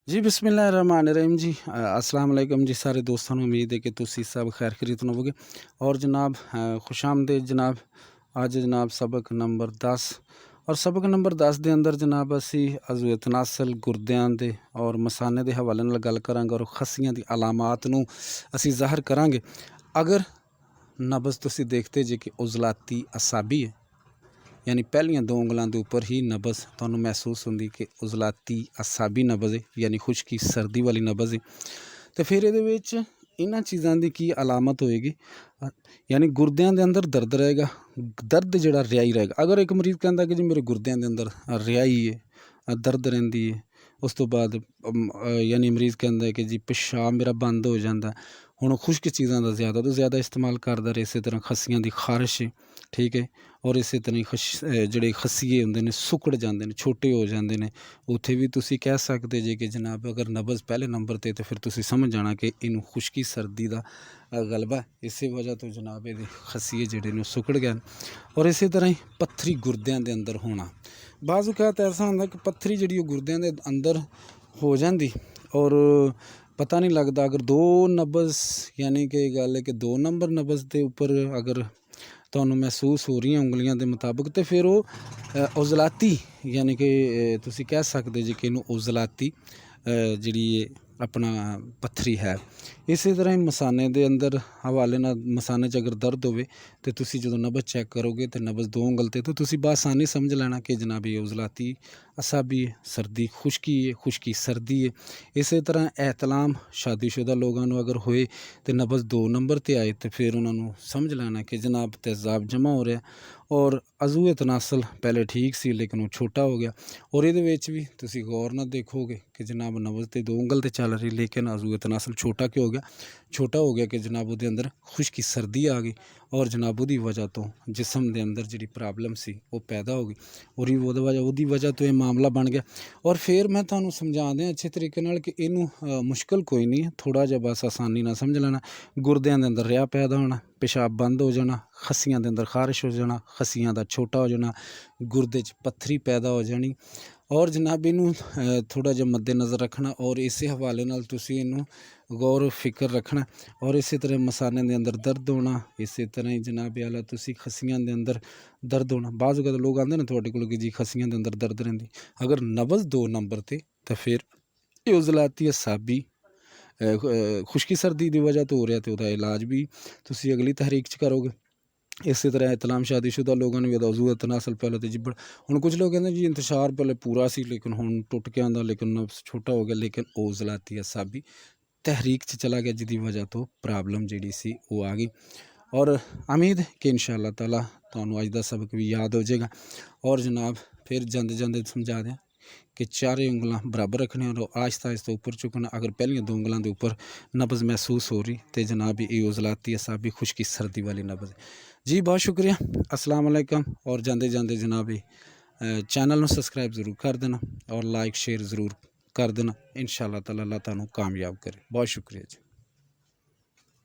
जी बिस्मिल्लाहिर्रहमानिर्रहीम जी अस्सलाम वालेकुम जी सारे दोस्तों ਨੂੰ उम्मीद है कि तुसी सब खैर खैरियत होवोगे और जनाब खुशामदीद जनाब ਅੱਜ जनाब सबक नंबर 10 और सबक नंबर 10 ਦੇ ਅੰਦਰ ਜਨਾਬ ਅਸੀਂ ਅਜ਼ੂਏ ਤਨਾਸਲ ਗੁਰਦਿਆਂ ਦੇ ਔਰ ਮਸਾਨੇ ਦੇ ਹਵਾਲੇ ਨਾਲ ਗੱਲ ਕਰਾਂਗੇ ਔਰ ਖੱਸੀਆਂ ਦੀ ਅਲਾਮਾਤ ਨੂੰ ਅਸੀਂ ਜ਼ਾਹਰ ਕਰਾਂਗੇ। ਅਗਰ ਨਬਜ਼ ਤੁਸੀਂ ਦੇਖਦੇ ਜੇ ਕਿ ਉਜ਼ਲਾਤੀ ਅਸਾਬੀ है यानी पहलियां दो उंगलों के उपर ही नबज़ तुहानूं महसूस होंदी कि उजलाती असाबी नबज़ है यानी खुश्की सर्दी वाली नबज़ है। तो फिर ये इन्हां चीज़ों की की अलामत होएगी यानी गुरदियां के अंदर दर्द रहेगा, दर्द जिहड़ा रिहाई रहेगा। अगर एक मरीज़ कहता कि जी मेरे गुरदियां के अंदर रिहाई है, दर्द रहिंदी है, उस तो बाद यानी मरीज़ कहता है कि जी पेशाब मेरा बंद हो जाता है। हुण खुश्क चीज़ों का ज़्यादा तो ज़्यादा इस्तेमाल करता रहे, इस तरह खस्सियां की खारिश है, ठीक है, और इस तरह जिहड़े खस्सीए होंदे ने सुकड़ जाते हैं, छोटे हो जाते हैं। उत्थे भी तुसी कह सकते जे कि जनाब अगर नबज़ पहले नंबर ते तो फिर तुसी समझ जाना कि इनू खुश्की सर्दी का गलबा है। इस वजह तो जनाब ये खस्सीए जिहड़े ने सुकड़ गए। और इस तरह ही पत्थरी गुरदियां के अंदर होना, बाज़ औक़ात ऐसा होंदा कि पत्थरी जिहड़ी गुरदियां के अंदर हो जाती और पता नहीं लगता। अगर दो नबज़ यानी कि गल है कि 2 नंबर नबज़ के उपर अगर तुहानूं महसूस हो रही उंगलियां के मुताबिक तो फिर वो उजलाती यानी कि तुसी कह सकते जी कि इनू उजलाती जिहड़ी अपना पत्थरी है। इस तरह ही मसाने के अंदर हवाले नाल मसाने च अगर दर्द होवे तो तुसी जो नबज़ चैक करोगे तो नबज़ 2 उंगल ते तो तुसी बासानी समझ लेना कि जनाब ये उजलाती असाबी है, सर्दी खुश्की है, खुश्की सर्दी है। इस तरह एहतलाम शादीशुदा लोगों को अगर होए तो नबज़ 2 नंबर ते आए तो फिर उन्होंने समझ लेना कि जनाब तेज़ाब जमा हो रहा है और अज़ूए तनासल पहले ठीक सी लेकिन वो छोटा हो गया। और ये भी तुसी गौर ना देखोगे कि जनाब नबज़ तो 2 उंगल ते चल रही लेकिन अज़ूए तनासल छोटा क्यों हो गया, छोटा हो गया कि जनाब वो अंदर खुश्की सर्दी आ गई और जनाब वो वजह तो जिसम के अंदर जी प्रॉब्लम सी वो पैदा हो गई और वो वजह तो यह मामला बन गया। और फिर मैं तुहानूं समझा दें अच्छे तरीके नाल कि इनू मुश्किल कोई नहीं है, थोड़ा जिहा बस आसानी ना समझ लेना। गुरदियां के अंदर रिहा पैदा होना, पेशाब बंद हो जाना, खस्सियां के अंदर खारिश हो जाना, खस्सियां का छोटा हो जाना, गुरदे च पत्थरी पैदा हो जानी। और जनाब इनू थोड़ा जिहा मद्देनज़र रखना और इस हवाले नाल तुसी इनू गौर फिक्र रखना। और इस तरह मसाने के अंदर दर्द होना, इस तरह ही जनाब आला तुसी खस्सियां के अंदर दर्द होना। बाज़ औक़ात लोग आते ना तुहाडे कोल कि जी खस्सियां के अंदर दर्द रहिंदी, अगर नबज़ 2 नंबर ते तो फिर ये उजलाती असाबी खुश्की सर्दी की वजह तो हो रहा तो वह इलाज भी तुसी अगली तहरीक च करोगे। इस तरह इतलाम शादीशुदा लोगों ने भी अज़ूए तनासल पहले तो जिब्बड़ हुण कुछ लोग कहते जी इंतशार पहले पूरा सी लेकिन हुण टुट के आंदा लेकिन नब्ज़ छोटा हो गया लेकिन वो उजलाती असाबी तहरीक च चला गया जिसकी वजह तो प्रॉब्लम जी सी वो आ गई। और उम्मीद कि इंशाअल्लाह ताला तुहानूं अज दा सबक भी याद हो जाएगा। और जनाब फिर जांदे जांदे समझा दें कि चारे उंगलां बराबर रखने और आहिस्ता आहिस्ता उपर चुकना। अगर पहलियां 2 उंगलों के उपर नबज़ महसूस हो रही तो जनाब ये उजलाती असाबी खुश्की सर्दी वाली नबज़ है। जी बहुत शुक्रिया, अस्सलाम वालेकुम। और जांदे जांदे जनाब चैनल में सबसक्राइब ज़रूर कर देना और लाइक शेयर ज़रूर कर देना। इंशाअल्लाह ताला अल्लाह तुहानूं कामयाब करे। बहुत शुक्रिया जी।